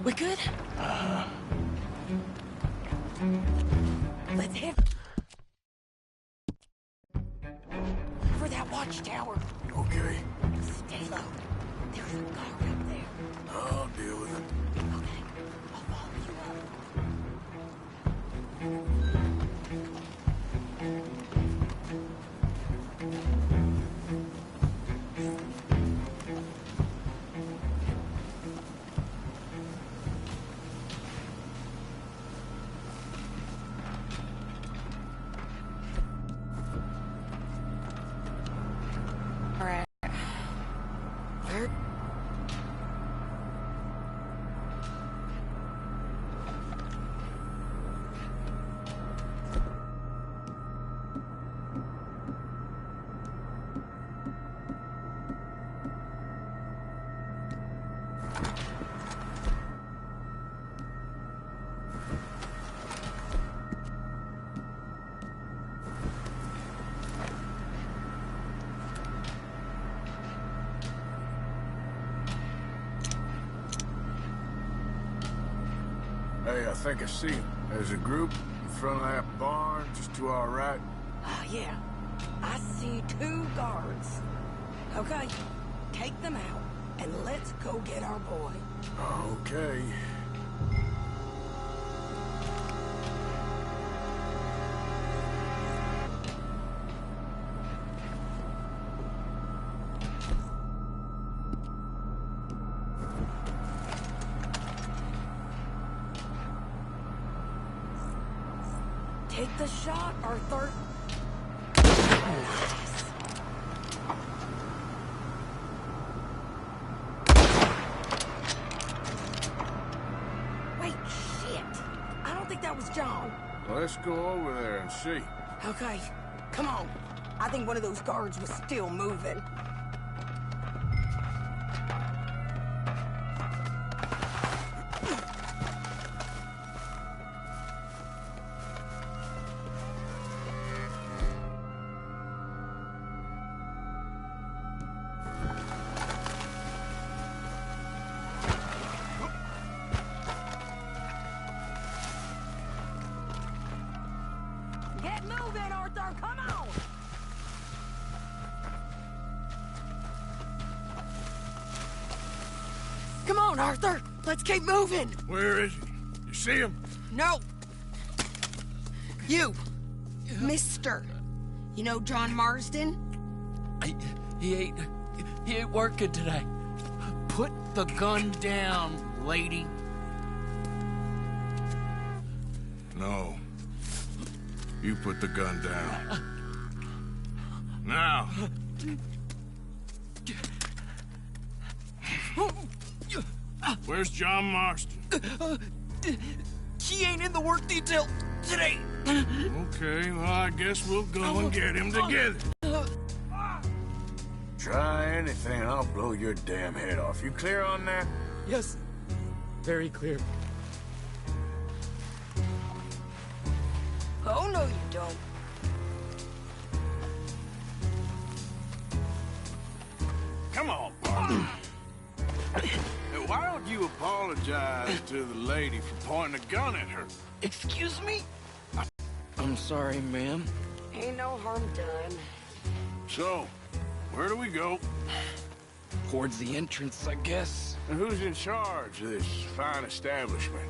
We good? Let's head for that watchtower. Okay. Stay low. There's a guard up there. I'll deal with it. Okay, I'll follow you up. All right. Where? Hey, I think I see him. There's a group in front of that barn, just to our right. Oh, yeah. I see 2 guards. Okay, take them out, and let's go get our boy. Okay. Take the shot, Arthur. Wait, shit. I don't think that was John. Let's go over there and see. Okay, come on. I think one of those guards was still moving. Get moving, Arthur, come on! Come on, Arthur, let's keep moving. Where is he? You see him? No. You, Mister. You know John Marsden? He ain't working today. Put the gun down, lady. No. You put the gun down. Now. Where's John Marston? He ain't in the work detail today. Okay, well, I guess we'll go and get him together. Try anything, I'll blow your damn head off. You clear on that? Yes, very clear. Oh, no, you don't. Come on, partner. Why don't you apologize to the lady for pointing a gun at her? Excuse me? I'm sorry, ma'am. Ain't no harm done. So, where do we go? Towards the entrance, I guess. And who's in charge of this fine establishment?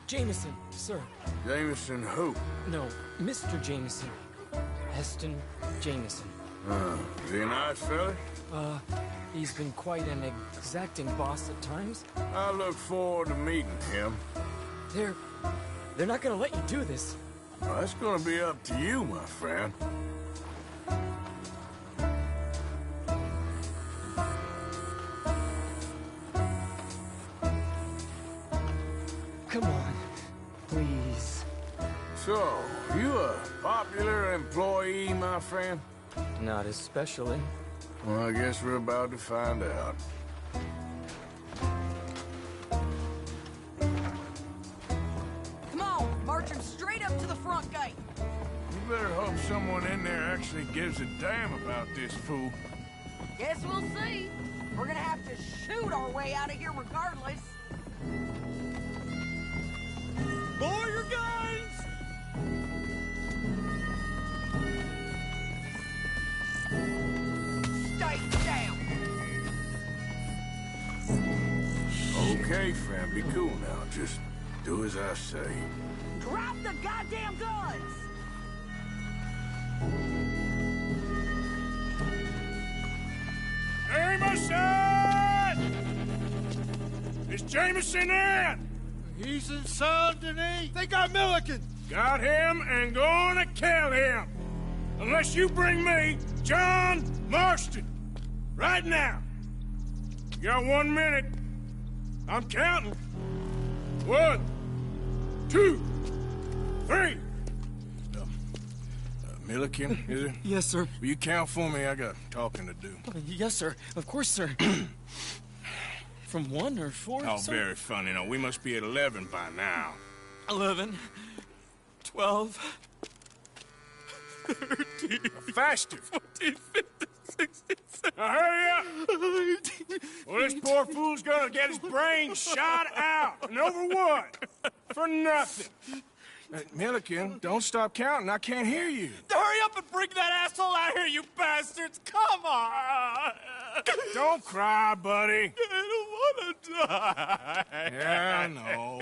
Jameson, sir. Jameson who? No, Mr. Jameson. Heston Jameson. Is he a nice fella? He's been quite an exacting boss at times. I look forward to meeting him. They're not gonna let you do this. Well, that's gonna be up to you, my friend. Come on, please. So, you a popular employee, my friend? Not especially. Well, I guess we're about to find out. Come on, march him straight up to the front gate. You better hope someone in there actually gives a damn about this fool. Guess we'll see. We're gonna have to shoot our way out of here regardless. Okay, friend, be cool now. Just do as I say. Drop the goddamn guns! Jameson! Is Jameson in? He's in Chantienyee. They got Milliken. Got him and gonna kill him. Unless you bring me John Marston. Right now. You got 1 minute. I'm counting. 1, 2, 3. Milliken, is it? Yes, sir. Will you count for me? I got talking to do. Yes, sir. Of course, sir. From 1 or 4? Oh, sir? very funny. No, we must be at 11 by now. 11, 12, 13, Faster. 14, 15, 16, 17. Now hurry up! Well, this poor fool's gonna get his brains shot out. And over what? For nothing. Milliken, don't stop counting. I can't hear you. Hurry up and bring that asshole out here, you bastards! Come on! Don't cry, buddy. I don't want to die. Yeah, I know.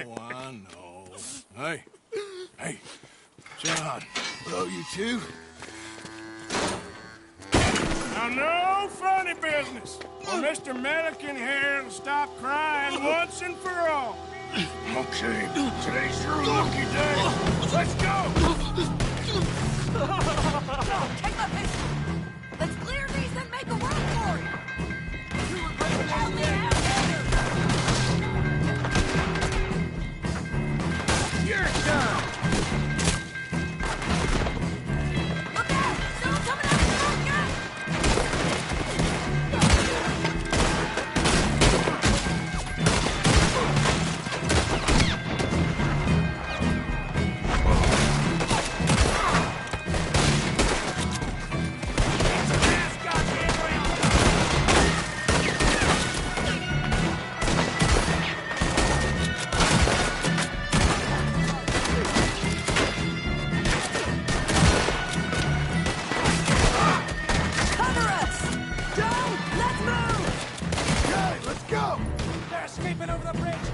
Hey, John. Hello, you two. Now, no funny business. Well, Mr. Milliken here will stop crying once and for all. Okay, today's your lucky day. Let's go! Take my pistol! Let's clear these and make a run for it! Help me out here! You're done! Look out! Someone coming out of the bunker! Cover us! Joe, let's move! Okay, let's go. They're escaping over the bridge.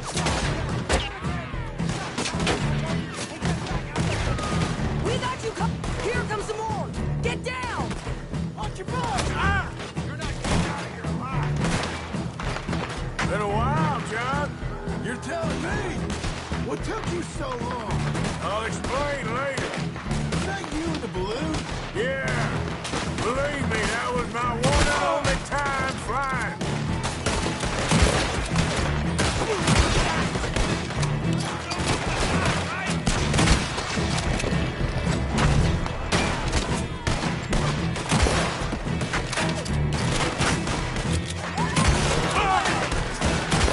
We got you Here comes some more! Get down! Watch your boy! You're not getting out of here alive. Been a while, John. You're telling me. What took you so long? I'll explain later. Is that you in the balloon? Yeah. Believe me, that was my one and only time flying.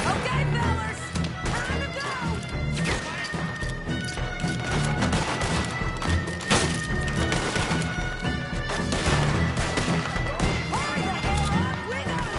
Okay, fellas! Time to go! Hurry the hell up! We gotta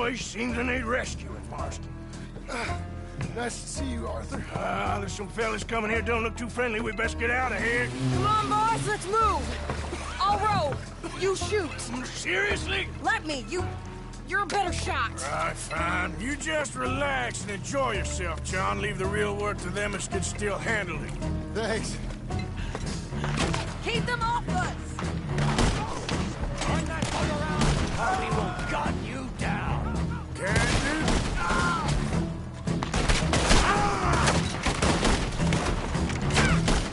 place seems to need rescuing, Marston. Nice to see you, Arthur. There's some fellas coming here. Don't look too friendly. We best get out of here. Come on, boys, let's move. I'll roll. You shoot. Seriously? Let me. You're a better shot. Right, fine. You just relax and enjoy yourself, John. Leave the real work to them that can still handle it. Thanks. Keep them off us. Turn that boat around. We will gun you down. Can do.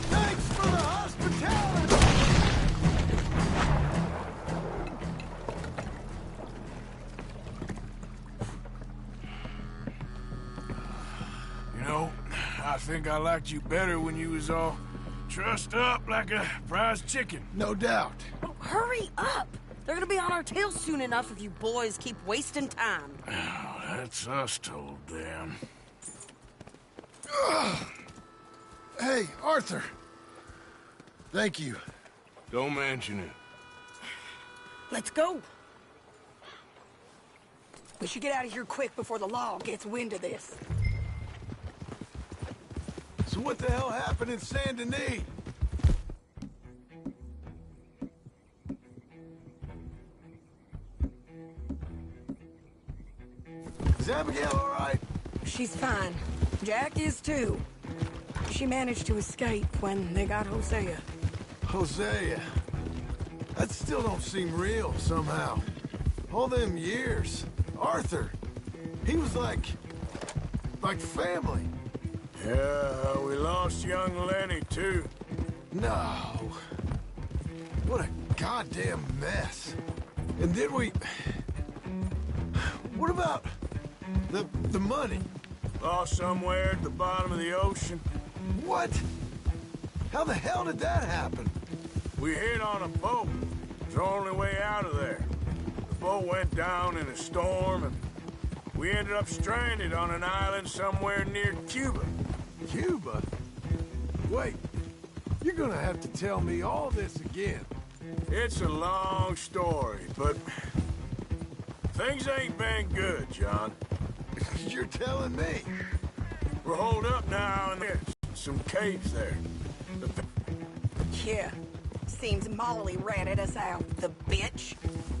Thanks for the hospitality! You know, I think I liked you better when you was all trussed up like a prize chicken. No doubt. Oh, hurry up. They're gonna be on our tails soon enough if you boys keep wasting time. Oh, that's us told them. Hey, Arthur. Thank you. Don't mention it. Let's go. We should get out of here quick before the law gets wind of this. So what the hell happened in Chantienyee? Is Abigail all right? She's fine. Jack is too. She managed to escape when they got Hosea. Hosea. That still don't seem real, somehow. All them years. Arthur. He was like family. Yeah, we lost young Lenny, too. No. What a goddamn mess. And then what about the money? Lost somewhere at the bottom of the ocean. What? How the hell did that happen? We hit on a boat. It was the only way out of there. The boat went down in a storm, and we ended up stranded on an island somewhere near Cuba. Cuba? Wait, you're gonna have to tell me all this again. It's a long story, but things ain't been good, John. You're telling me? We're holed up now, and there's some caves there. Yeah. Seems Molly ratted us out, the bitch.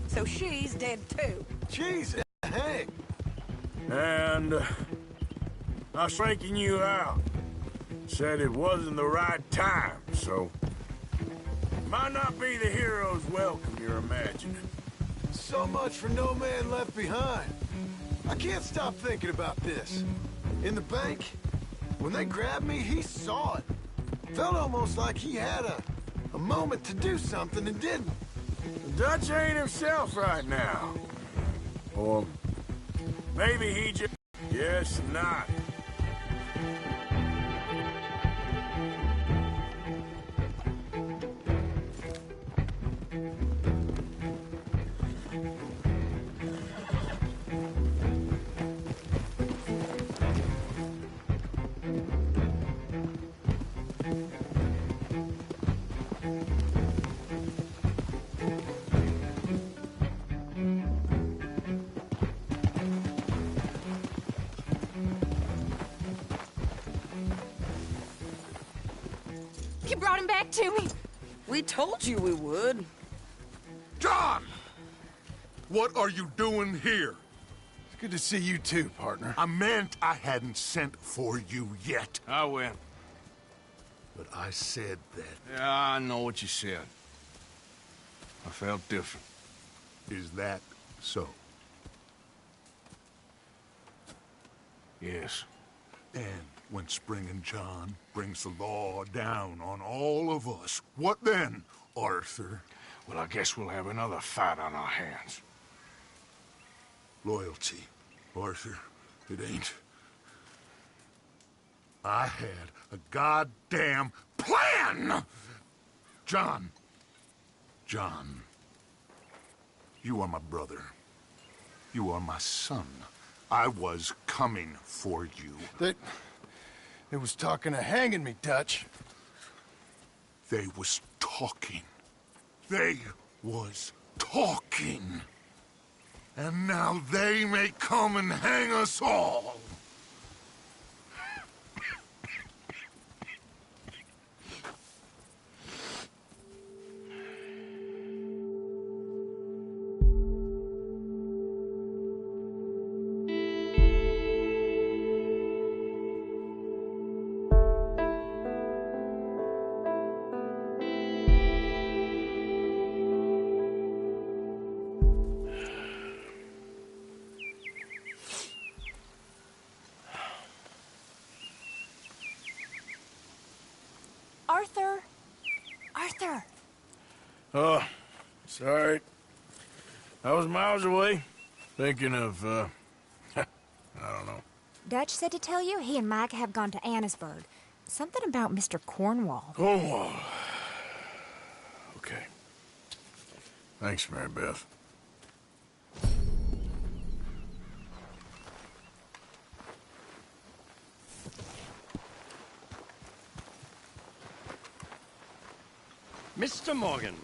So she's dead too. Jeez, hey. And I was freaking you out. Said it wasn't the right time, so might not be the hero's welcome you're imagining. So much for no man left behind. I can't stop thinking about this. In the bank, when they grabbed me, he saw it. Felt almost like he had a moment to do something and didn't. Dutch ain't himself right now. Or maybe he just... Guess not. You brought him back to me. We told you we would. John! What are you doing here? It's good to see you too, partner. I meant I hadn't sent for you yet. I win. But I said that. Yeah, I know what you said. I felt different. Is that so? Yes. And when Spring and John brings the law down on all of us, what then, Arthur? Well, I guess we'll have another fight on our hands. Loyalty, Arthur, it ain't. I had a goddamn plan! John, you are my brother. You are my son. I was coming for you. They was talking of hanging me, Dutch. They was talking. They was talking. And now they may come and hang us all. Arthur! Arthur! Oh, sorry. I was miles away, thinking of, I don't know. Dutch said to tell you he and Mike have gone to Annisburg. Something about Mr. Cornwall. Cornwall. Okay. Thanks, Mary Beth. Mr. Morgan.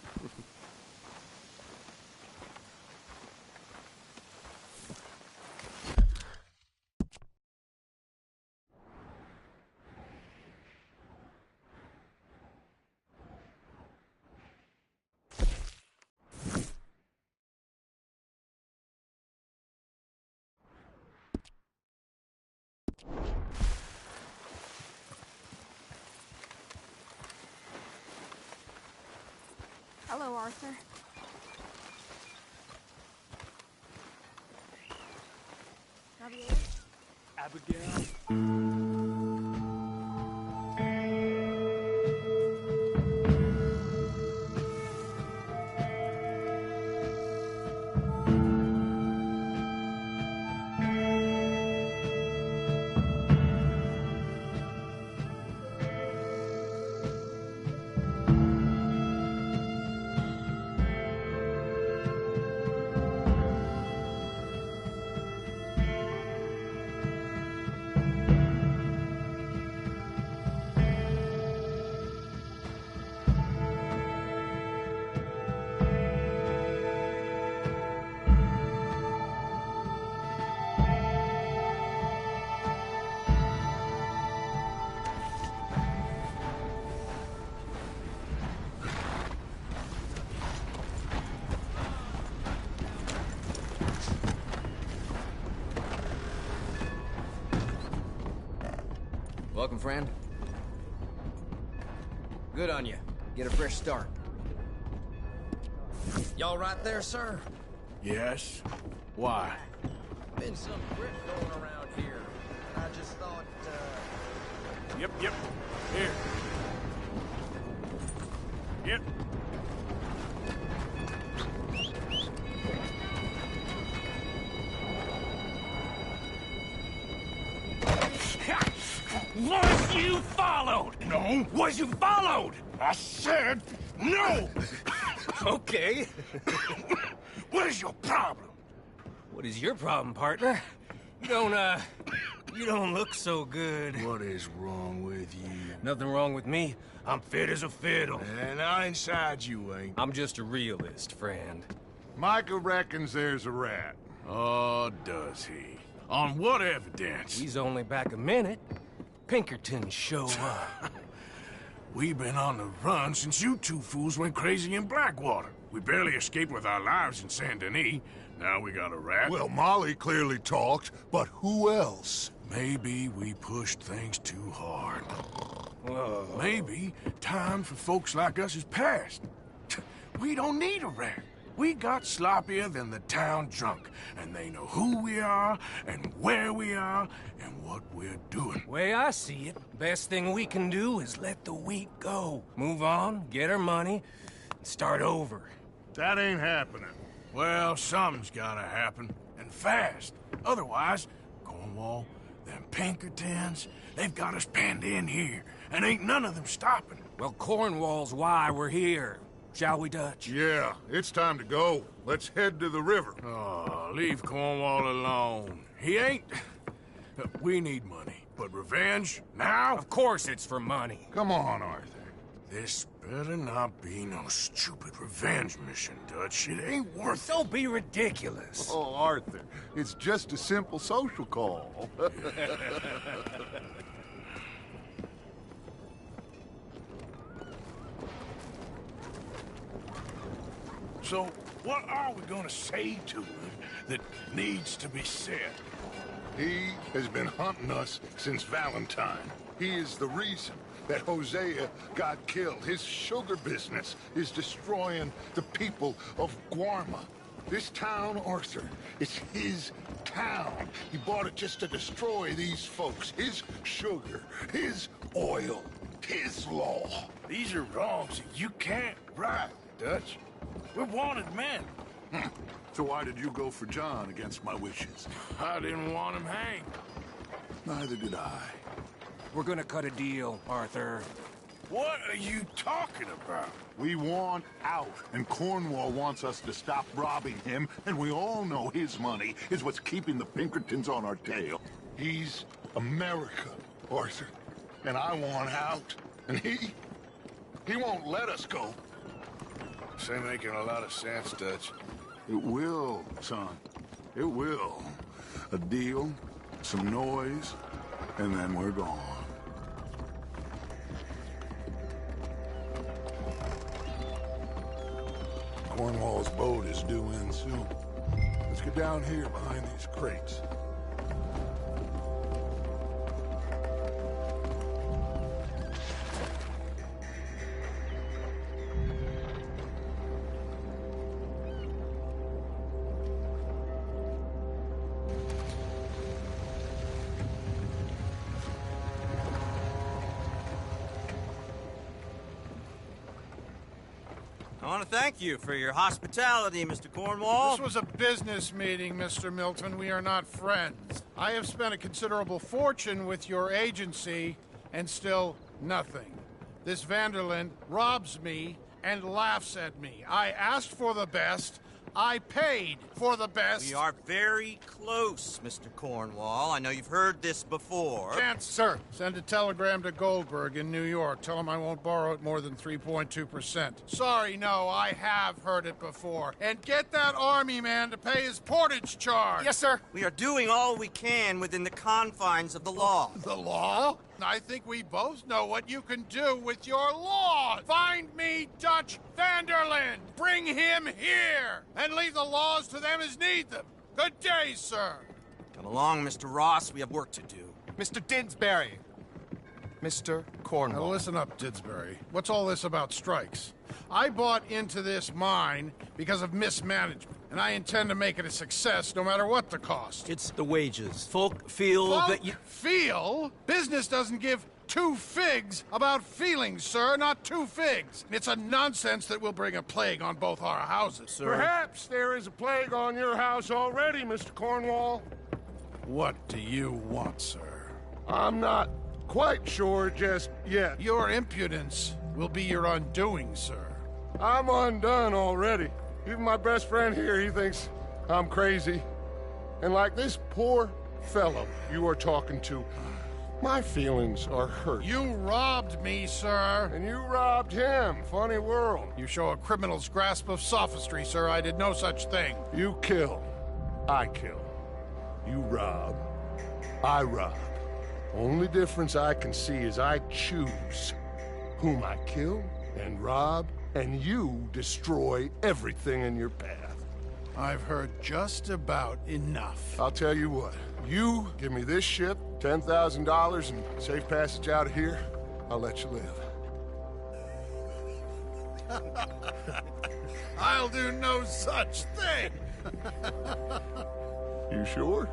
Hello, Arthur. Javier? Abigail. Welcome, friend. Good on you. Get a fresh start. Y'all right there, sir? Yes? Why? Been some grip going around here. I just thought, Yep. Here. Yep. Was you followed? No. Was you followed? I said no! Okay. What is your problem? What is your problem, partner? You don't look so good. What is wrong with you? Nothing wrong with me. I'm fit as a fiddle. And I inside you ain't. I'm just a realist, friend. Micah reckons there's a rat. Oh, does he? On what evidence? He's only back a minute. Pinkerton show up. We've been on the run since you two fools went crazy in Blackwater. We barely escaped with our lives in Chantienyee. Now we got a rat. Well, Molly clearly talked, but who else? Maybe we pushed things too hard. Whoa. Maybe time for folks like us is past. We don't need a rat. We got sloppier than the town drunk, and they know who we are, and where we are, and what we're doing. Way I see it, best thing we can do is let the week go. Move on, get our money, and start over. That ain't happening. Well, something's gotta happen, and fast. Otherwise, Cornwall, them Pinkertons, they've got us penned in here, and ain't none of them stopping. Well, Cornwall's why we're here. Shall we, Dutch? Yeah, it's time to go. Let's head to the river. Oh, leave Cornwall alone. He ain't... We need money, but revenge, now? Of course it's for money. Come on, Arthur. This better not be no stupid revenge mission, Dutch. It ain't worth it. Don't be ridiculous. Oh, Arthur, it's just a simple social call. So, what are we gonna say to him that needs to be said? He has been hunting us since Valentine. He is the reason that Hosea got killed. His sugar business is destroying the people of Guarma. This town, Arthur, it's his town. He bought it just to destroy these folks. His sugar, his oil, his law. These are wrongs that you can't right, Dutch. We're wanted men. So why did you go for John against my wishes? I didn't want him hanged. Neither did I. We're gonna cut a deal, Arthur. What are you talking about? We want out, and Cornwall wants us to stop robbing him, and we all know his money is what's keeping the Pinkertons on our tail. He's America, Arthur, and I want out, and he won't let us go. This ain't making a lot of sense, Dutch. It will, son. It will. A deal, some noise, and then we're gone. Cornwall's boat is due in soon. Let's get down here behind these crates. I want to thank you for your hospitality, Mr. Cornwall. This was a business meeting, Mr. Milton. We are not friends. I have spent a considerable fortune with your agency, and still nothing. This Vanderland robs me and laughs at me. I asked for the best. I paid for the best. We are very close, Mr. Cornwall. I know you've heard this before. Chance, sir. Send a telegram to Goldberg in New York. Tell him I won't borrow it more than 3.2%. Sorry, no, I have heard it before. And get that army man to pay his portage charge. Yes, sir. We are doing all we can within the confines of the law. The law? I think we both know what you can do with your law. Find me Dutch Vanderland. Bring him here. And leave the laws to them as need them. Good day, sir. Come along, Mr. Ross. We have work to do. Mr. Didsbury. Mr. Cornwall. Now listen up, Didsbury. What's all this about strikes? I bought into this mine because of mismanagement, and I intend to make it a success no matter what the cost. It's the wages. Folk feel that you... Feel? Business doesn't give two figs about feelings, sir, not two figs. It's a nonsense that will bring a plague on both our houses, sir. Perhaps there is a plague on your house already, Mr. Cornwall. What do you want, sir? I'm not quite sure just yet. Your impudence will be your undoing, sir. I'm undone already. Even my best friend here, he thinks I'm crazy. And like this poor fellow you are talking to, my feelings are hurt. You robbed me, sir. And you robbed him. Funny world. You show a criminal's grasp of sophistry, sir. I did no such thing. You kill. I kill. You rob. I rob. Only difference I can see is I choose whom I kill and rob, and you destroy everything in your path. I've heard just about enough. I'll tell you what. You give me this ship, $10,000, and safe passage out of here, I'll let you live. I'll do no such thing. You sure?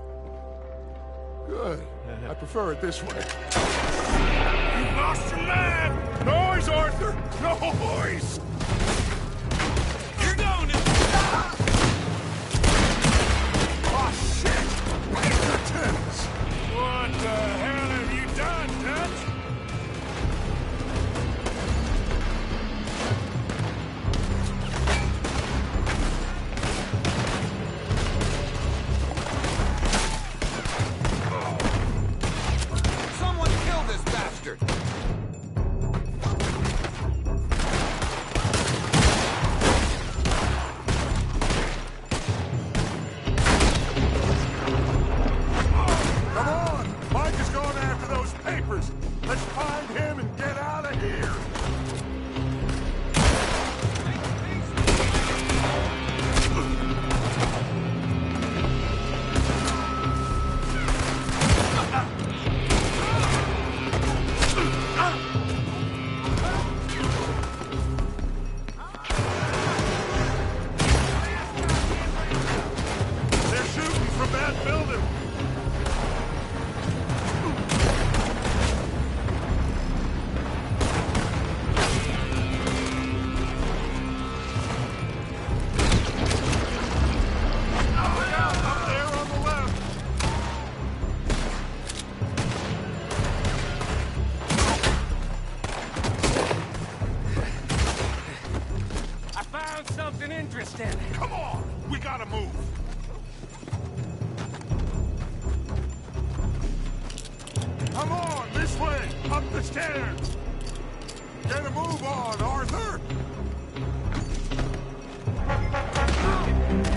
Good. I prefer it this way. You've lost your man! Noise, Arthur! Noise! You're going to... Oh, shit! Pinkertons! What the hell have you done, Dutch? Someone kill this bastard! papers. Let's find him and get out of here. Come on! We gotta move. Come on, this way, up the stairs. Get a move on, Arthur.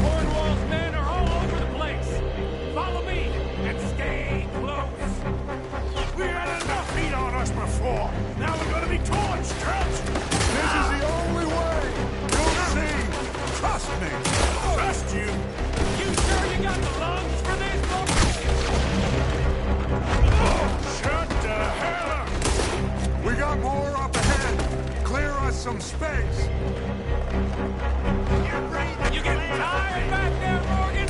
Cornwall's men are all over the place. Follow me and stay close. We had enough heat on us before. Now we're gonna be torched, Trent. This is the only way. You'll see. Trust me. Trust you? You sure you got the lungs for this, Shut the hell up! We got more up ahead. Clear us some space. You getting tired back there, Morgan?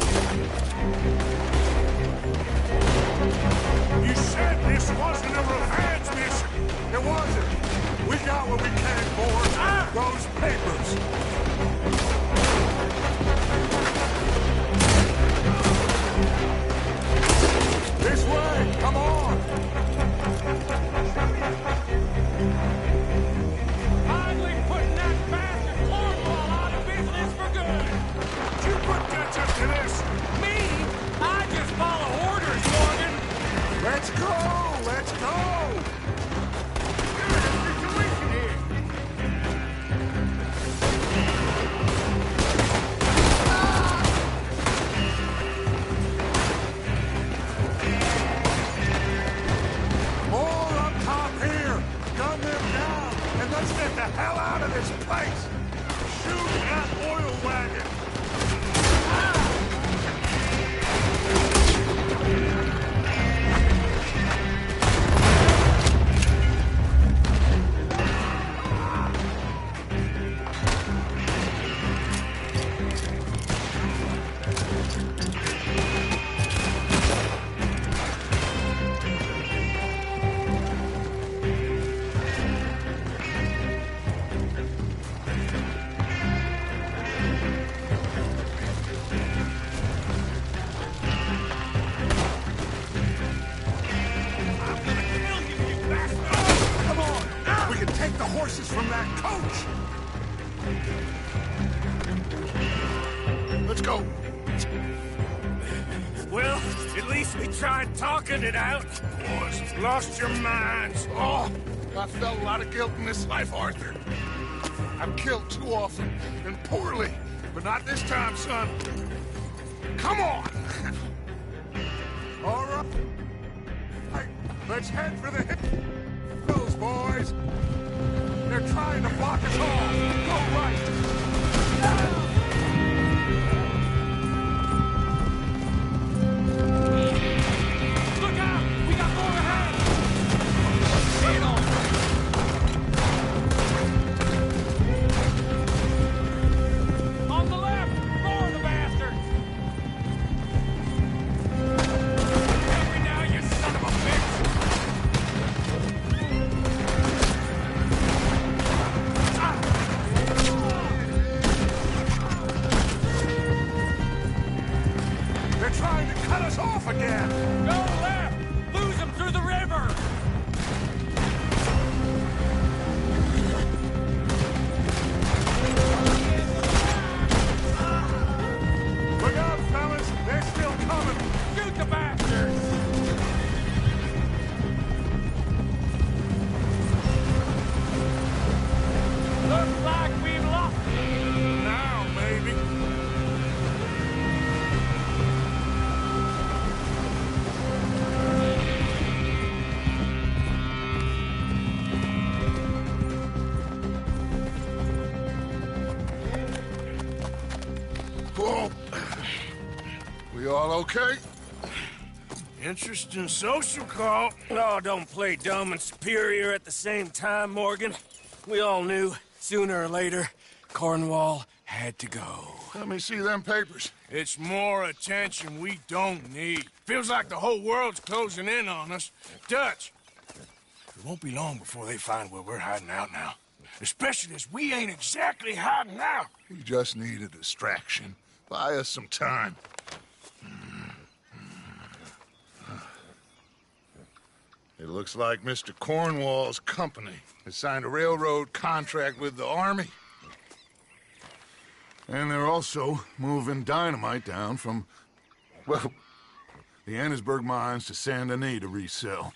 You said this wasn't a revenge mission. It wasn't. We got what we can for. Those papers. This way! Come on! Finally putting that bastard Cornwall out of business for good! You put Dutch up to this? Me? I just follow orders, Morgan! Let's go! Let's go! More up top here! Gun them down! And let's get the hell out of this place! Shoot that oil wagon! Come on! We can take the horses from that coach! Let's go! Well, at least we tried talking it out. Boys, you've lost your minds. Oh, I felt a lot of guilt in this life, Arthur. I've killed too often and poorly, but not this time, son. Come on! All right. Hey, let's head for the hills, boys. They're trying to block us off. Go right. Look out! We got more ahead! See it all! On the left! More of the bastards! Help me now, you son of a bitch! You all okay? Interesting social call. Oh, don't play dumb and superior at the same time, Morgan. We all knew, sooner or later, Cornwall had to go. Let me see them papers. It's more attention we don't need. Feels like the whole world's closing in on us. Dutch, it won't be long before they find where we're hiding out now. Especially as we ain't exactly hiding out. We just need a distraction. Buy us some time. It looks like Mr. Cornwall's company has signed a railroad contract with the Army. And they're also moving dynamite down from, well, the Annesburg mines to Chantienyee to resell.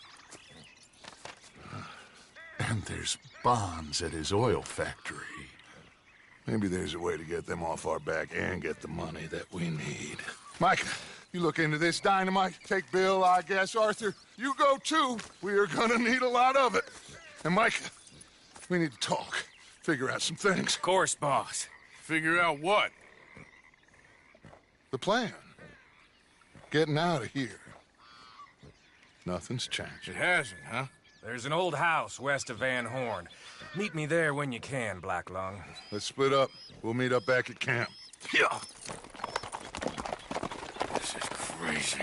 And there's bonds at his oil factory. Maybe there's a way to get them off our back and get the money that we need. Mike, you look into this dynamite. Take Bill, I guess. Arthur, you go too. We are gonna need a lot of it. And Mike, we need to talk. Figure out some things. Of course, boss. Figure out what? The plan. Getting out of here. Nothing's changed. It hasn't, huh? There's an old house west of Van Horn. Meet me there when you can, Black Lung. Let's split up. We'll meet up back at camp. Yeah. This is crazy.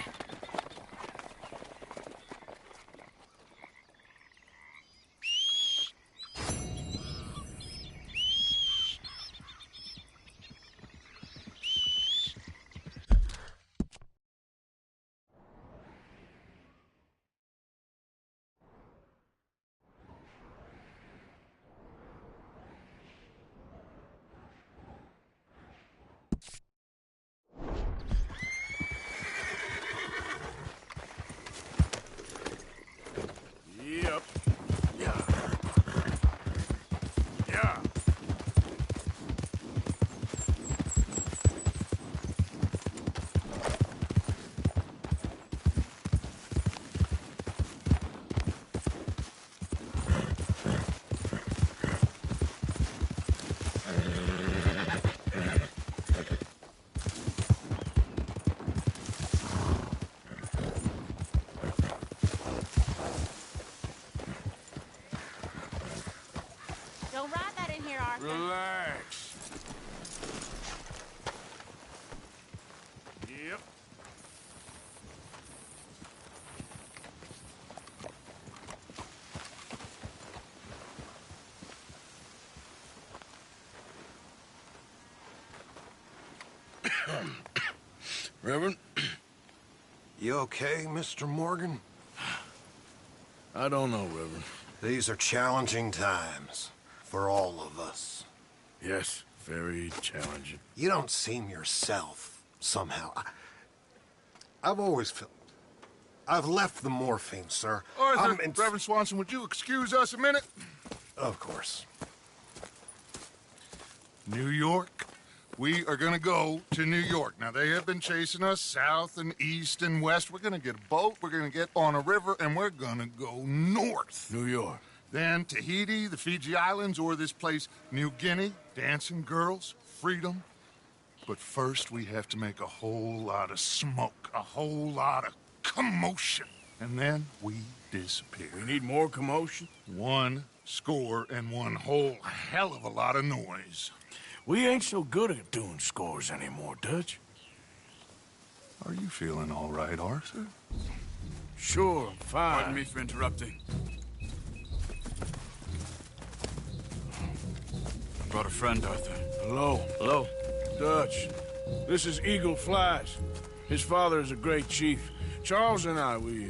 Yep. Yeah. Yeah. Don't ride that in here, Arthur. Relax. Yep. Reverend? You okay, Mr. Morgan? I don't know, Reverend. These are challenging times for all of us. Yes, very challenging. You don't seem yourself, somehow. I've always felt... I've left the morphine, sir. Arthur, Reverend Swanson, would you excuse us a minute? Of course. New York. We are gonna go to New York. Now, they have been chasing us south and east and west. We're gonna get a boat, we're gonna get on a river, and we're gonna go north. New York. Then Tahiti, the Fiji Islands, or this place, New Guinea, dancing girls, freedom. But first, we have to make a whole lot of smoke, a whole lot of commotion. And then we disappear. We need more commotion? 1 score and 1 whole hell of a lot of noise. We ain't so good at doing scores anymore, Dutch. Are you feeling all right, Arthur? Sure, I'm fine. Pardon me for interrupting. I brought a friend, Arthur. Hello. Hello. Dutch, this is Eagle Flies. His father is a great chief. Charles and I, we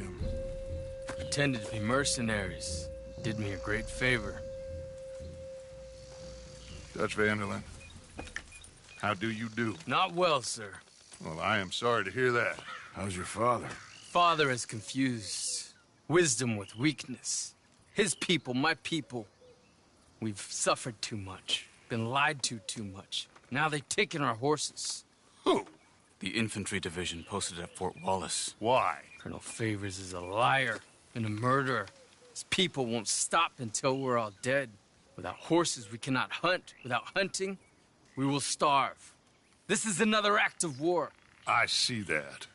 pretended to be mercenaries. Did me a great favor. Dutch Vanderlyn, how do you do? Not well, sir. Well, I am sorry to hear that. How's your father? Father has confused wisdom with weakness. His people, my people. We've suffered too much. Been lied to too much. Now they've taken our horses. Who? The infantry division posted at Fort Wallace. Why? Colonel Favors is a liar and a murderer. His people won't stop until we're all dead. Without horses, we cannot hunt. Without hunting, we will starve. This is another act of war. I see that.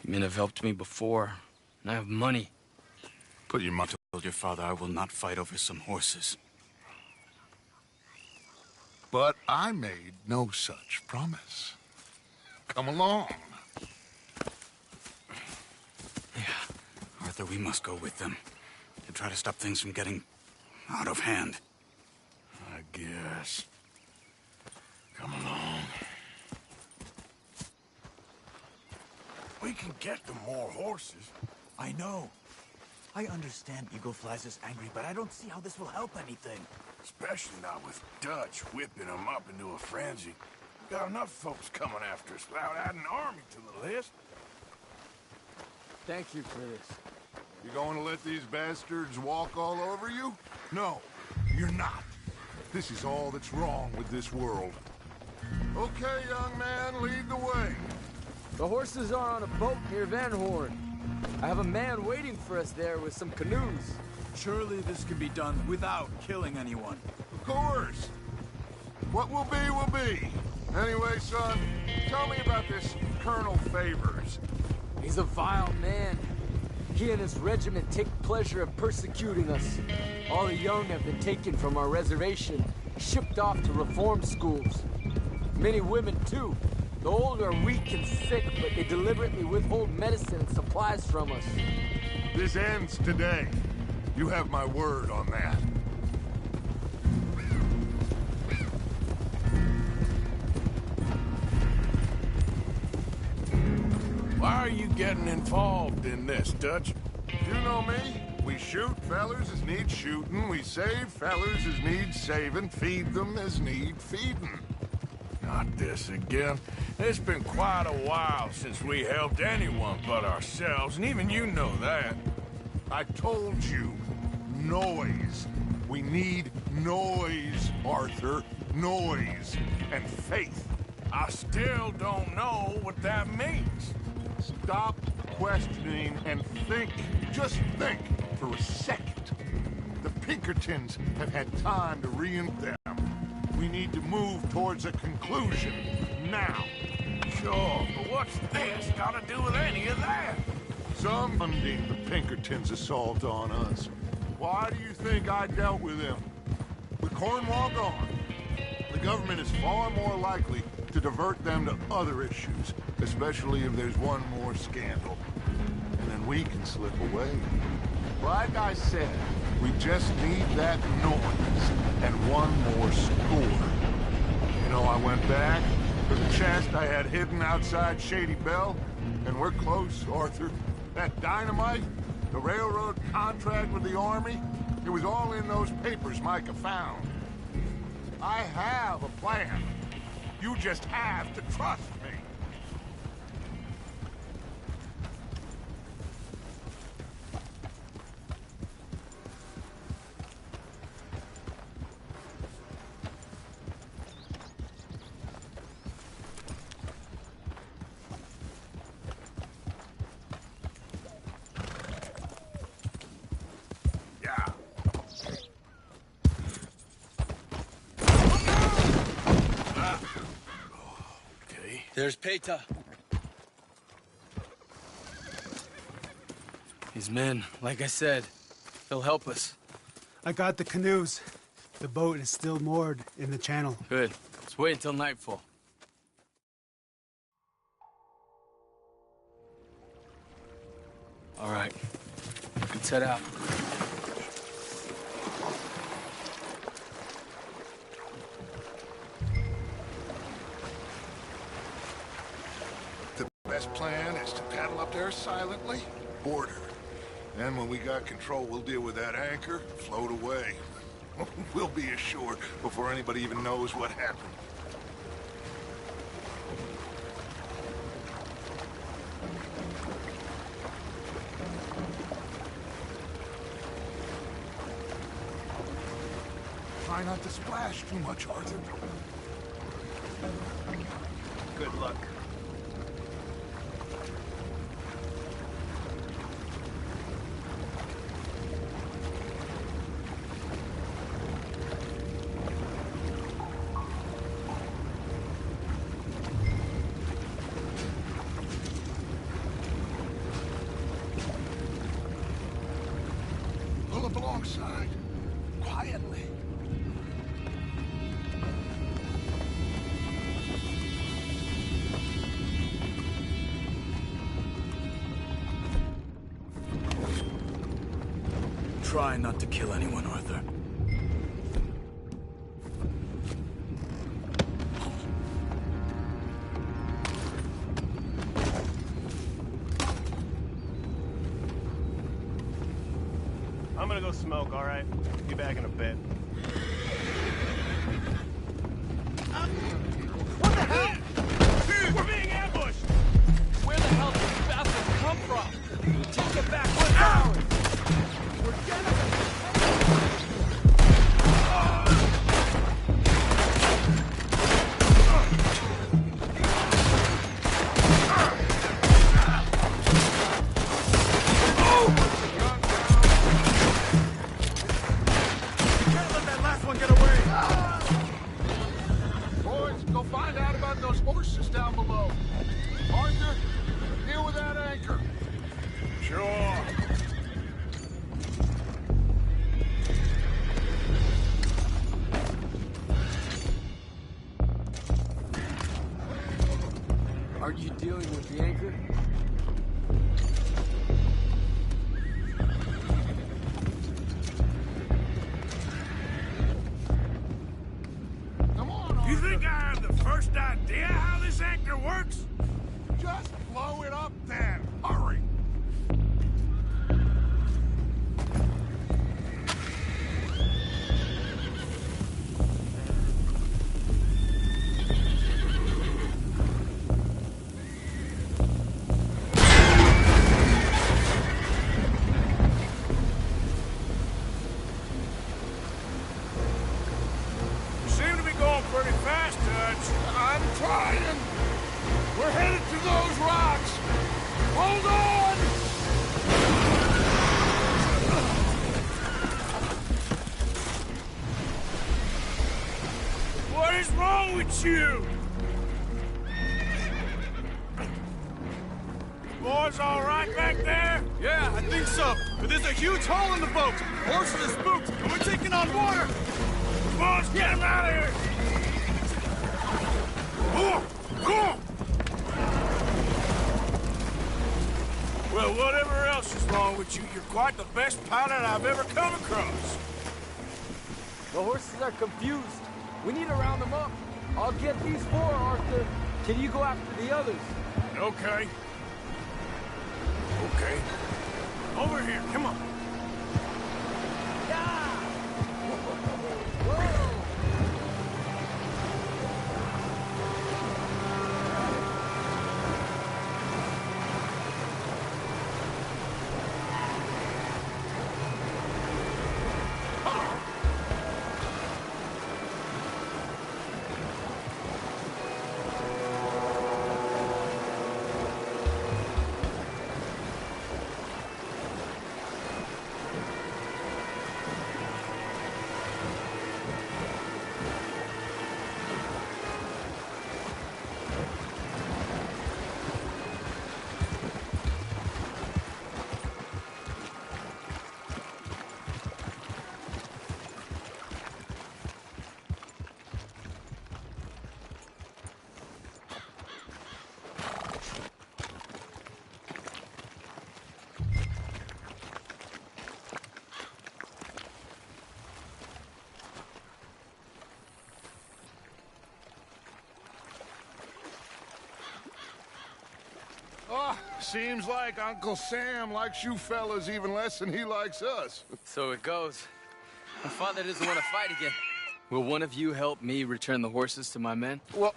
Men have helped me before, and I have money. Put your mouth. Told your father I will not fight over some horses. But I made no such promise. Come along. Yeah, Arthur, we must go with them to try to stop things from getting out of hand. I guess. Come along. We can get them more horses. I know. I understand Eagle Flies is angry, but I don't see how this will help anything. Especially not with Dutch whipping them up into a frenzy. Got enough folks coming after us without adding an army to the list. Thank you for this. You going to let these bastards walk all over you? No, you're not. This is all that's wrong with this world. Okay, young man, lead the way. The horses are on a boat near Van Horn. I have a man waiting for us there with some canoes. Surely this can be done without killing anyone. Of course. What will be. Anyway, son, tell me about this Colonel Favors. He's a vile man. He and his regiment take pleasure in persecuting us. All the young have been taken from our reservation, shipped off to reform schools. Many women, too. The old are weak and sick, but they deliberately withhold medicine and supplies from us. This ends today. You have my word on that. Why are you getting involved in this, Dutch? You know me. We shoot fellers as need shooting. We save fellers as need saving. Feed them as need feeding. Not this again. It's been quite a while since we helped anyone but ourselves, and even you know that. I told you. Noise. We need noise, Arthur. Noise. And faith. I still don't know what that means. Stop questioning and think. Just think for a second. The Pinkertons have had time to reinvent them. We need to move towards a conclusion now. Sure, but what's this got to do with any of that? Some funding the Pinkertons' assault on us. Why do you think I dealt with them? With Cornwall gone, the government is far more likely to divert them to other issues, especially if there's one more scandal. And then we can slip away. Like I said, we just need that noise and one more score. You know, I went back to the chest I had hidden outside Shady Bell, and we're close, Arthur. That dynamite, the railroad contract with the Army, it was all in those papers Micah found. I have a plan. You just have to trust me. There's Peta. These men, like I said, they'll help us. I got the canoes. The boat is still moored in the channel. Good. Let's wait until nightfall. All right. Let's head out. The best plan is to paddle up there silently, board her. Then when we got control, we'll deal with that anchor, float away. We'll be ashore before anybody even knows what happened. Try not to splash too much, Arthur. Good luck. pull up alongside. Quietly. Try not to kill anyone, Arthur. I'm gonna go smoke, all right? Be back in a bit. What the hell? We're being ambushed! Where the hell did these bastards come from? Take it back, what's ours? We're Boys, go find out about those horses down below. Arthur, deal with that anchor. Sure. Aren't you dealing with the anchor? Come on, Arthur. You think I have the first idea how this anchor works? Just blow it up then. Hurry. You seem to be going pretty fast, Dutch. I'm trying. We're headed to those rocks. Hold on! What is wrong with you? Boys all right back there? Yeah, I think so. But there's a huge hole in the boat. Horses are spooked, and we're taking on water. Come on, let's get him out of here! Come on! Well, whatever else is wrong with you, you're quite the best pilot I've ever come across. The horses are confused. We need to round them up. I'll get these 4, Arthur. Can you go after the others? Okay. Okay. Over here, come on. Oh, seems like Uncle Sam likes you fellas even less than he likes us. So it goes. My father doesn't want to fight again. Will one of you help me return the horses to my men? Well,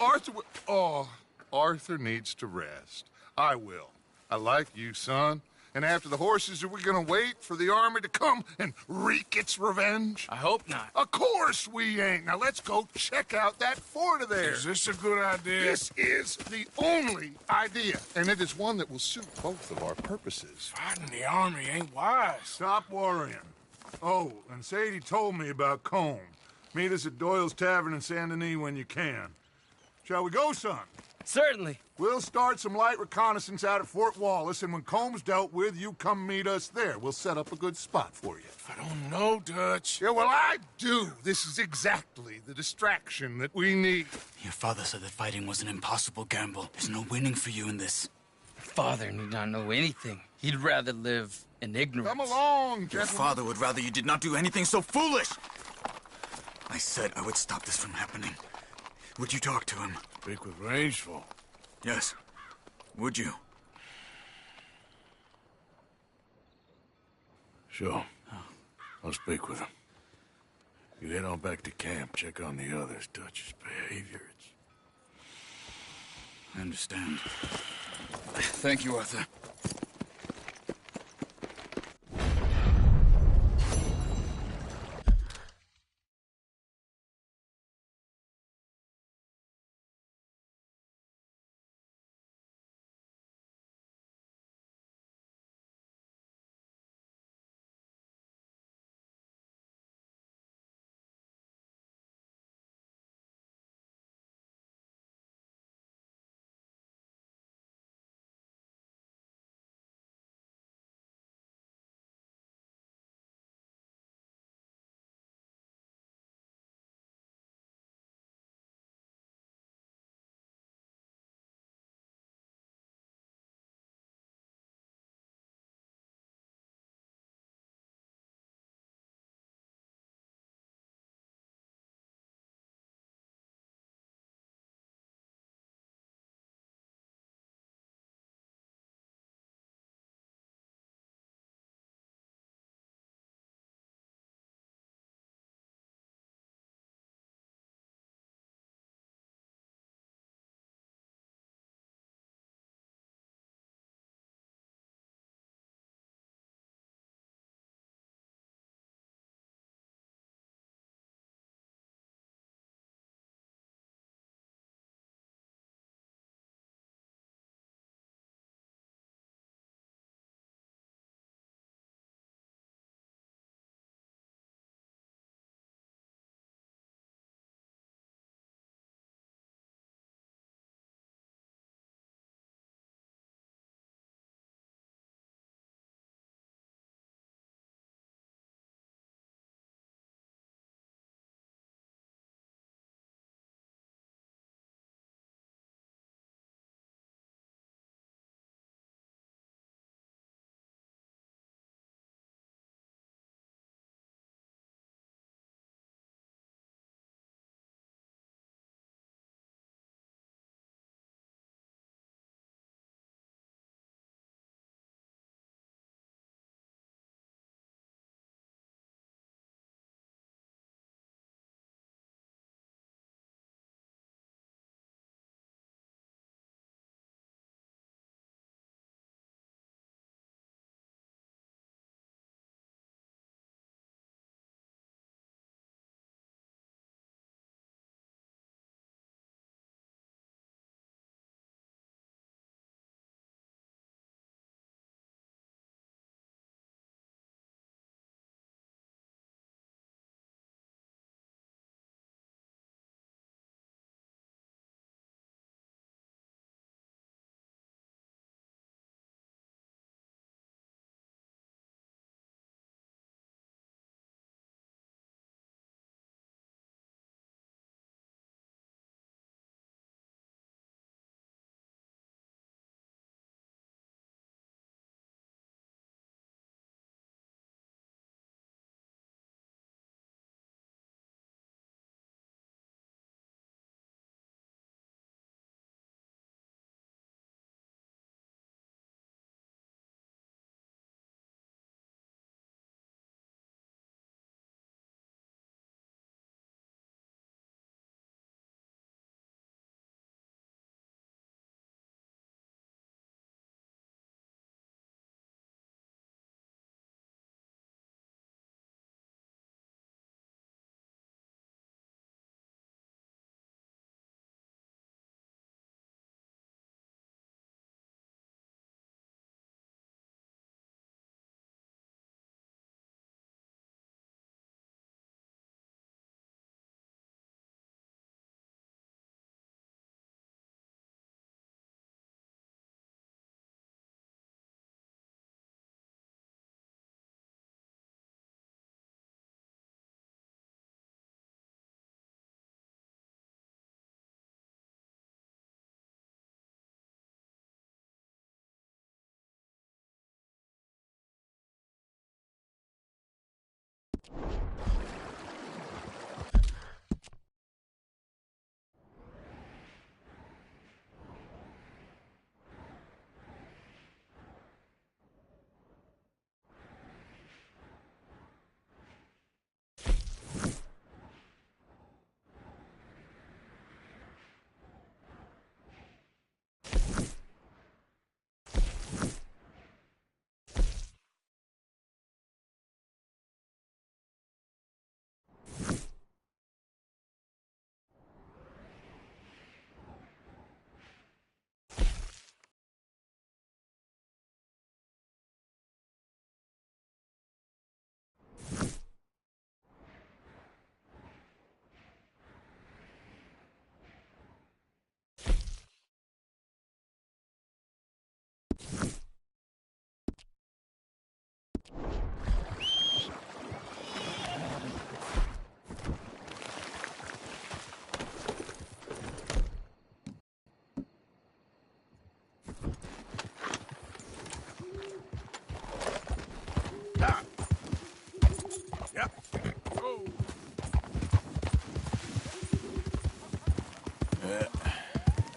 Arthur needs to rest. I will. I like you, son. And after the horses, are we gonna wait for the army to come and wreak its revenge? I hope not. Of course we ain't. Now let's go check out that fort of theirs. Is this a good idea? This is the only idea, and it is one that will suit both of our purposes. Fighting the army ain't wise. Stop worrying. Oh, and Sadie told me about Combe. Meet us at Doyle's Tavern in Chantienyee when you can. Shall we go, son? Certainly. We'll start some light reconnaissance out at Fort Wallace, and when Combs dealt with, you come meet us there. We'll set up a good spot for you. I don't know, Dutch. Yeah, well, I do. This is exactly the distraction that we need. Your father said that fighting was an impossible gamble. There's no winning for you in this. Father need not know anything. He'd rather live in ignorance. Come along, Your gentlemen. father would rather you did not do anything so foolish. I said I would stop this from happening. Would you talk to him? Speak with Rangeful. Yes. Would you? Sure. I'll speak with him. You head on back to camp, check on the others. Dutch's behavior, I understand. Thank you, Arthur.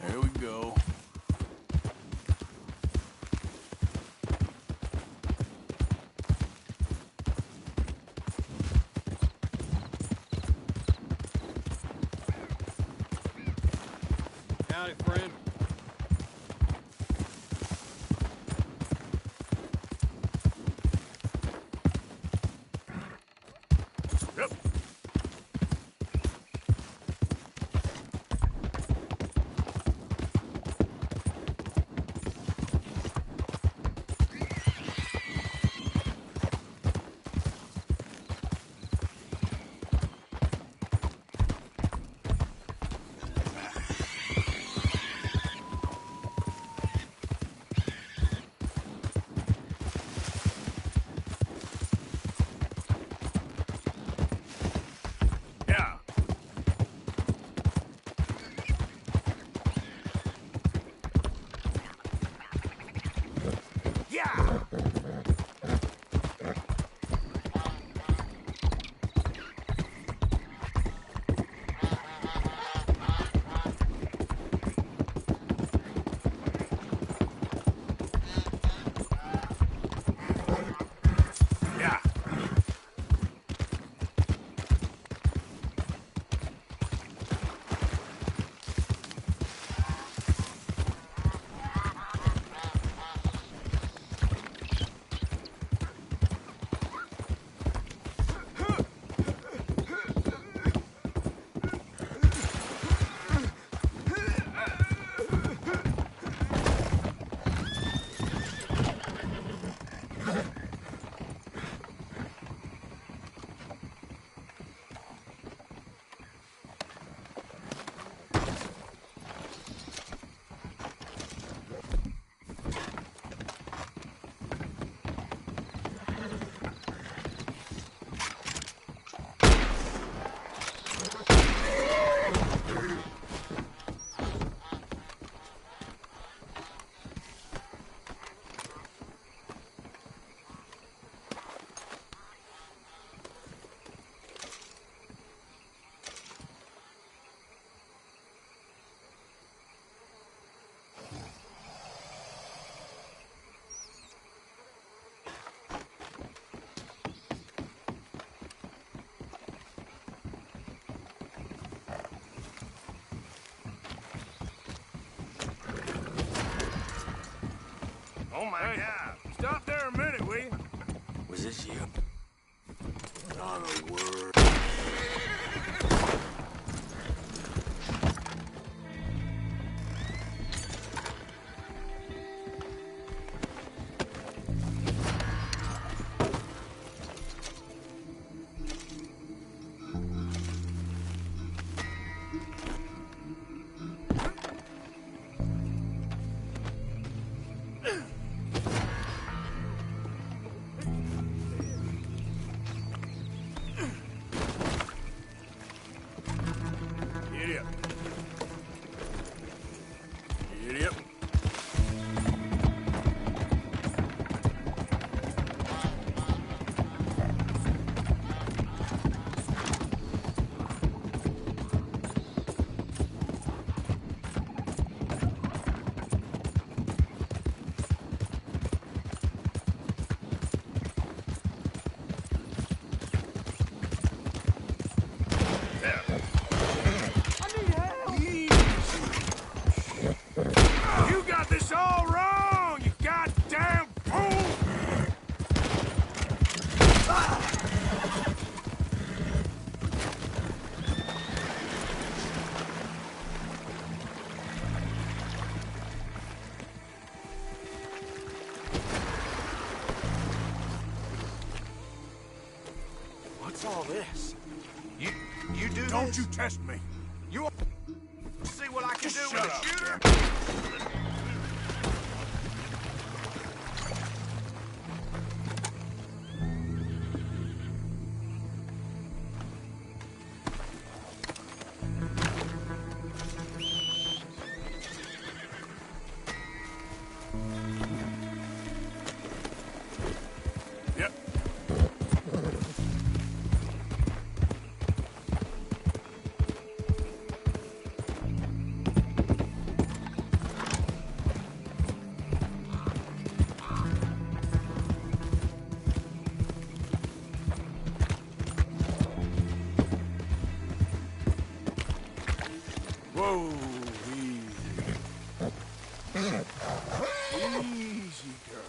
There we go. Howdy, friend. Yep. Oh my God. Stop there a minute, will you? Was this you? Not a word. What's all this? You do Don't this? you test me. You want to see what I can do Shut with up, a shooter? Yep. Whoa, easy. Easy, girl.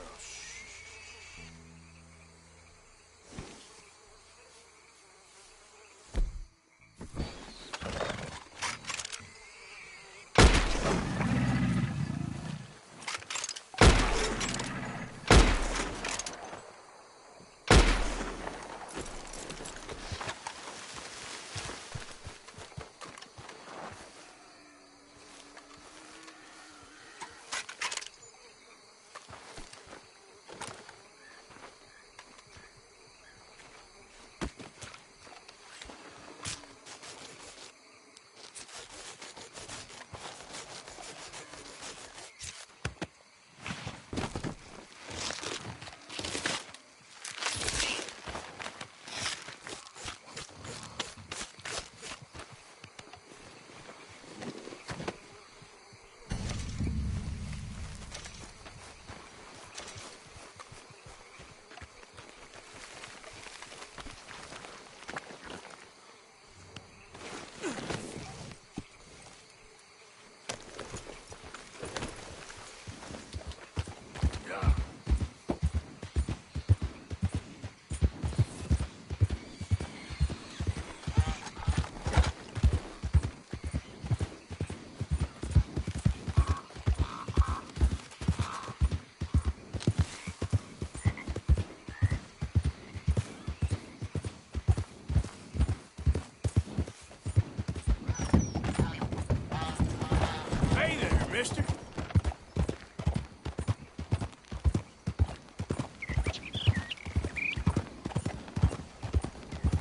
Hey there, mister.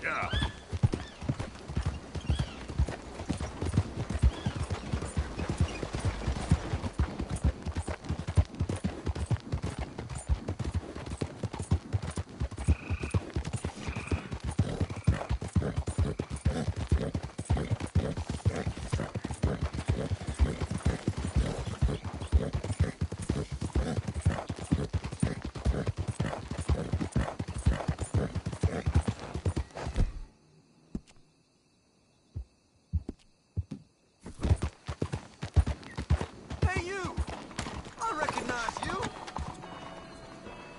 Yeah. Hey, you! I recognize you.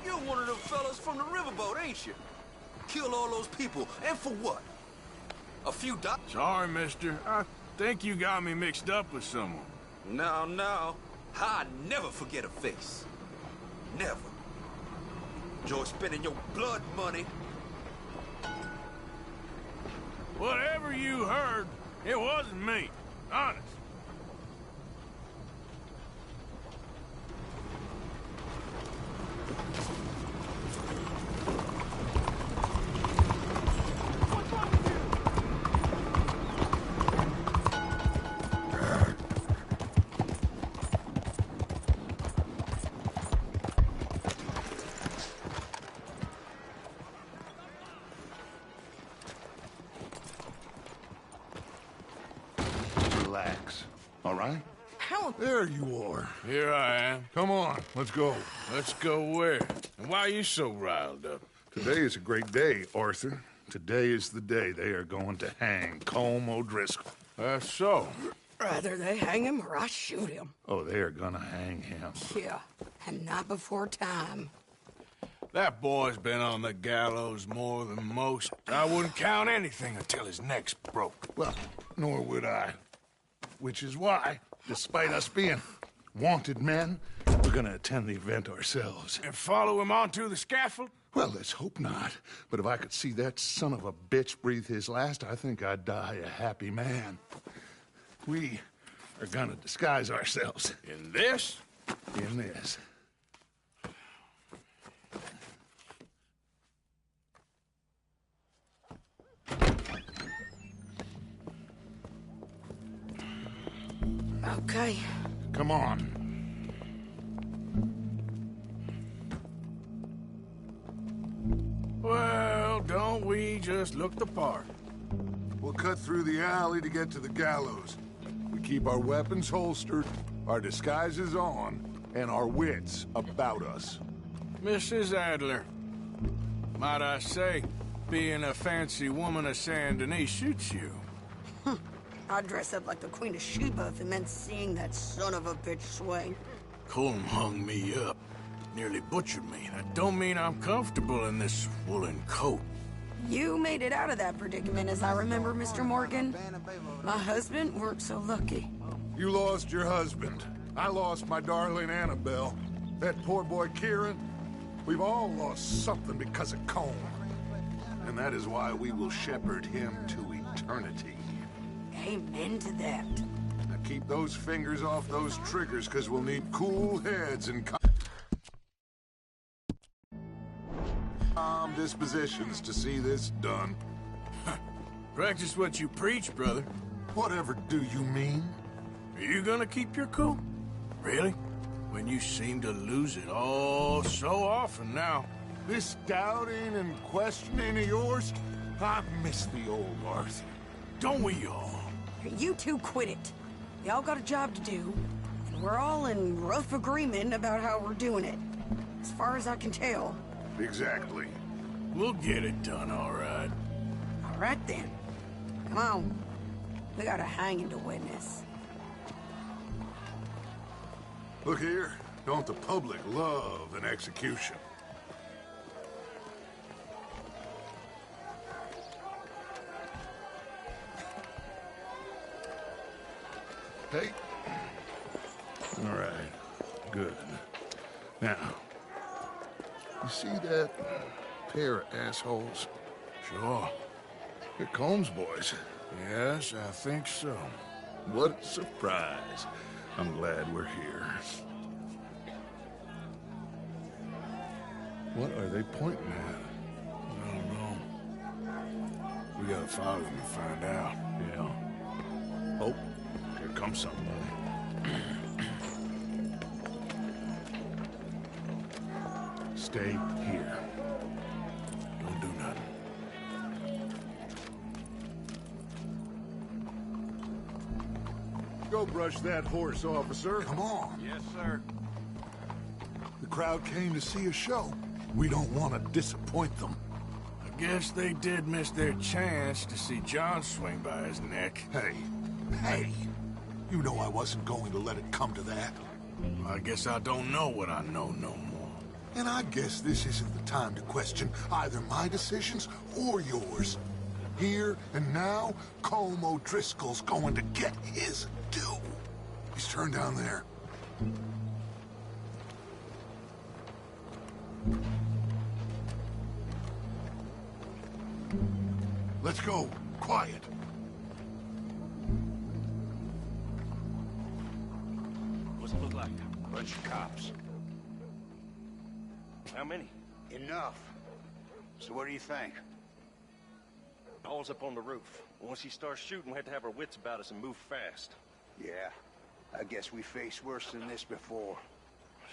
You're one of them fellas from the riverboat, ain't you? Killed all those people, and for what? A few dollars? Sorry, mister. I think you got me mixed up with someone. No. I never forget a face. Never. Enjoy spending your blood money. Whatever you heard, it wasn't me. Honest. Relax. All right? How? There you are. Here I am. Come on, let's go. Let's go where? And why are you so riled up? Today is a great day, Arthur. Today is the day they are going to hang Colm O'Driscoll. That's so. Rather they hang him or I shoot him. Oh, they are gonna hang him. Yeah, and not before time. That boy's been on the gallows more than most. I wouldn't count anything until his neck's broke. Well, nor would I. Which is why, despite us being wanted men, We're gonna attend the event ourselves. And follow him onto the scaffold? Well, let's hope not. But if I could see that son of a bitch breathe his last, I think I'd die a happy man. We are gonna disguise ourselves. In this? In this. Okay. Come on. Well, don't we just look the part? We'll cut through the alley to get to the gallows. We keep our weapons holstered, our disguises on, and our wits about us. Mrs. Adler, might I say, being a fancy woman of Chantienyee suits you. I'd dress up like the Queen of Sheba if it meant seeing that son of a bitch swing. Colm hung me up. Nearly butchered me. That don't mean I'm comfortable in this woolen coat. You made it out of that predicament, as I remember, Mr. Morgan. My husband weren't so lucky. You lost your husband. I lost my darling Annabelle. That poor boy Kieran. We've all lost something because of Colm. And that is why we will shepherd him to eternity. Amen to that. Now keep those fingers off those triggers, because we'll need cool heads and calm dispositions to see this done. Practice what you preach, brother. Whatever do you mean? Are you gonna keep your cool? Really? When you seem to lose it all so often now. This doubting and questioning of yours, I miss the old Arthur. Don't we all? You two quit it. Y'all got a job to do, and we're all in rough agreement about how we're doing it. As far as I can tell. Exactly. We'll get it done, all right. All right, then. Come on. We got a hanging to witness. Look here. Don't the public love an execution? Hey. All right. Good. Now, you see that pair of assholes? Sure. They're Colm's boys. Yes, I think so. What a surprise. I'm glad we're here. What are they pointing at? I don't know. We gotta follow them and find out. Yeah. Oh, here comes somebody. Stay here. Don't do nothing. Go brush that horse, officer. Come on. Yes, sir. The crowd came to see a show. We don't want to disappoint them. I guess they did miss their chance to see John swing by his neck. Hey, you know I wasn't going to let it come to that. I guess I don't know what I know no more. And I guess this isn't the time to question either my decisions or yours. Here and now, Colm O'Driscoll's going to get his due. He's turned down there. Let's go. Quiet. What's it look like? Bunch of cops. How many? Enough. So what do you think? Paul's up on the roof. Once he starts shooting, we have to have our wits about us and move fast. Yeah, I guess we faced worse than this before.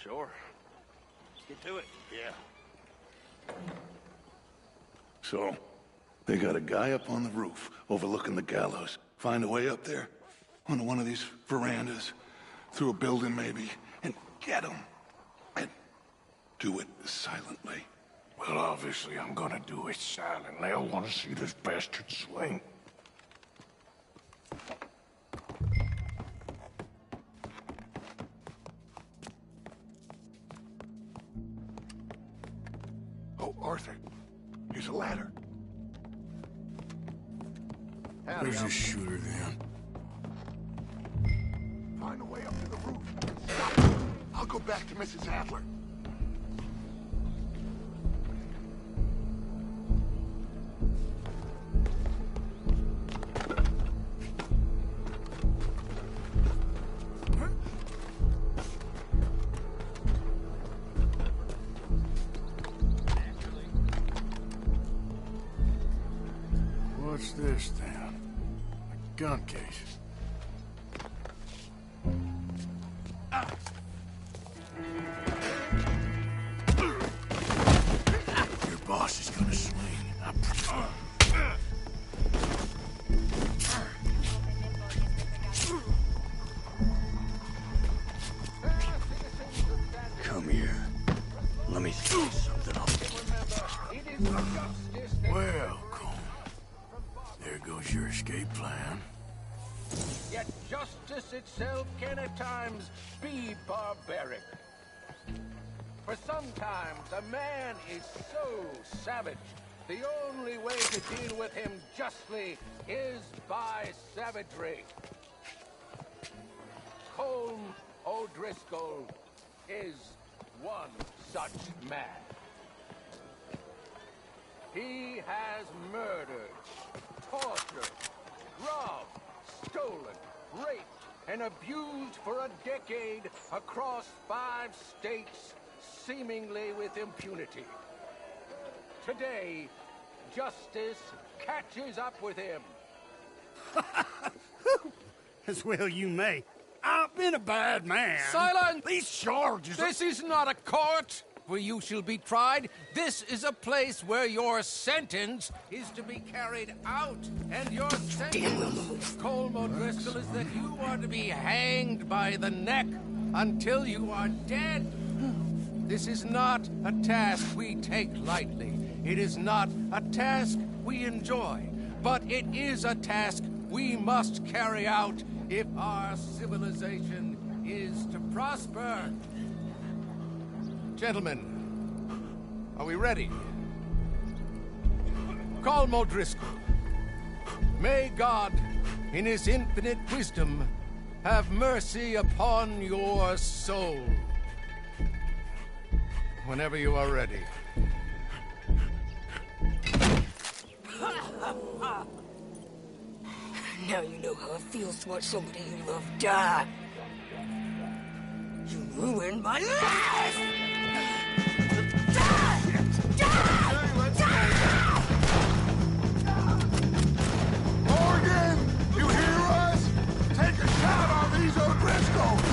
Sure. Let's get to it. Yeah. So, they got a guy up on the roof overlooking the gallows. Find a way up there, onto one of these verandas, through a building maybe, and get him. And do it silently. Well, obviously, I'm gonna do it silently. I want to see this bastard swing. Oh, Arthur, here's a ladder. There's a shooter, then. Find a way up to the roof. Stop. I'll go go back to Mrs. Adler. What's this, then? A gun case. Your boss is gonna swing. Come here. Let me see something. Well, Cole, there goes your escape plan. Yet justice itself can at times be barbaric. For sometimes a man is so savage, the only way to deal with him justly is by savagery. Colm O'Driscoll is one such man. He has murdered, tortured, robbed, stolen, raped, and abused for a decade across 5 states, seemingly with impunity. Today, justice catches up with him. As well you may. I've been a bad man. Silence! These charges... This is not a court where you shall be tried. This is a place where your sentence is to be carried out. And your sentence, Colm O'Driscoll, is that you are to be hanged by the neck until you are dead. This is not a task we take lightly. It is not a task we enjoy. But it is a task we must carry out if our civilization is to prosper. Gentlemen, are we ready? Colm O'Driscoll, may God, in his infinite wisdom, have mercy upon your soul. Whenever you are ready. Now you know how it feels to watch somebody you love die. You ruined my life! Morgan! You hear us? Take a shot on these O'Driscolls!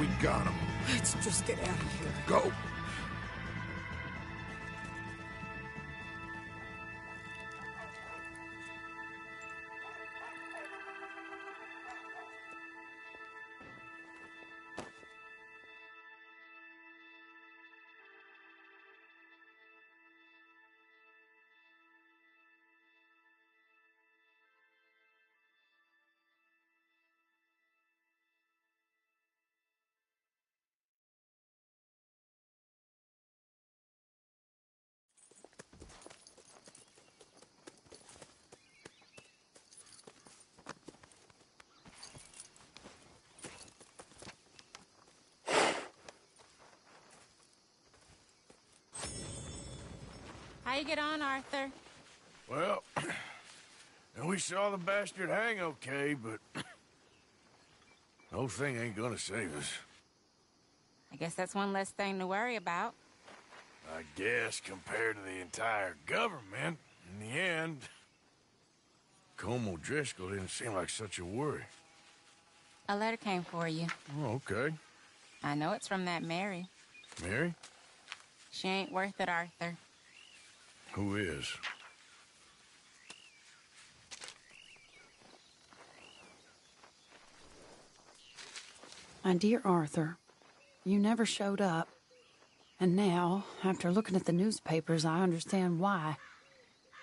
We got him. Let's just get out of here. Go. How you get on, Arthur? Well, we saw the bastard hang okay, but the whole thing ain't gonna save us. I guess that's one less thing to worry about. I guess compared to the entire government, in the end, Colm O'Driscoll didn't seem like such a worry. A letter came for you. Oh, okay. I know it's from that Mary. Mary? She ain't worth it, Arthur. Who is? My dear Arthur, you never showed up. And now, after looking at the newspapers, I understand why.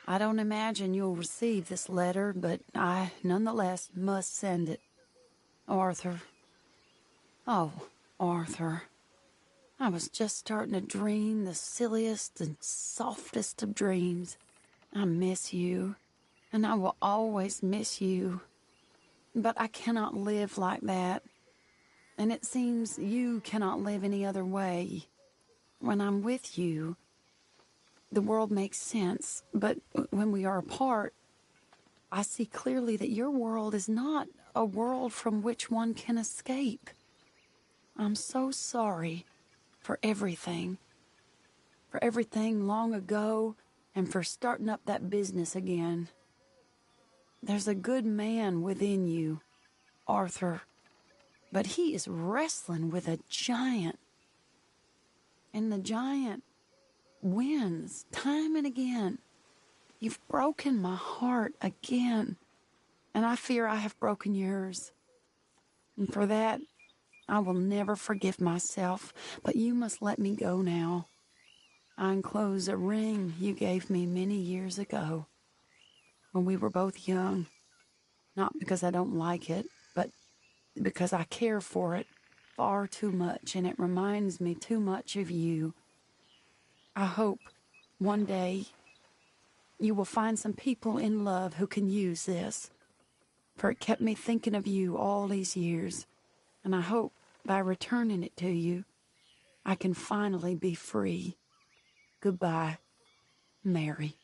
I don't imagine you'll receive this letter, but I, nonetheless, must send it. Arthur. Oh, Arthur. I was just starting to dream the silliest and softest of dreams. I miss you, and I will always miss you. But I cannot live like that. And it seems you cannot live any other way. When I'm with you, the world makes sense. But when we are apart, I see clearly that your world is not a world from which one can escape. I'm so sorry for everything. For everything long ago, and for starting up that business again. There's a good man within you, Arthur. But he is wrestling with a giant. And the giant wins time and again. You've broken my heart again. And I fear I have broken yours. And for that, I will never forgive myself. But you must let me go now. I enclose a ring you gave me many years ago, when we were both young. Not because I don't like it, but because I care for it far too much, and it reminds me too much of you. I hope one day you will find some people in love who can use this, for it kept me thinking of you all these years, and I hope by returning it to you, I can finally be free. Goodbye, Mary.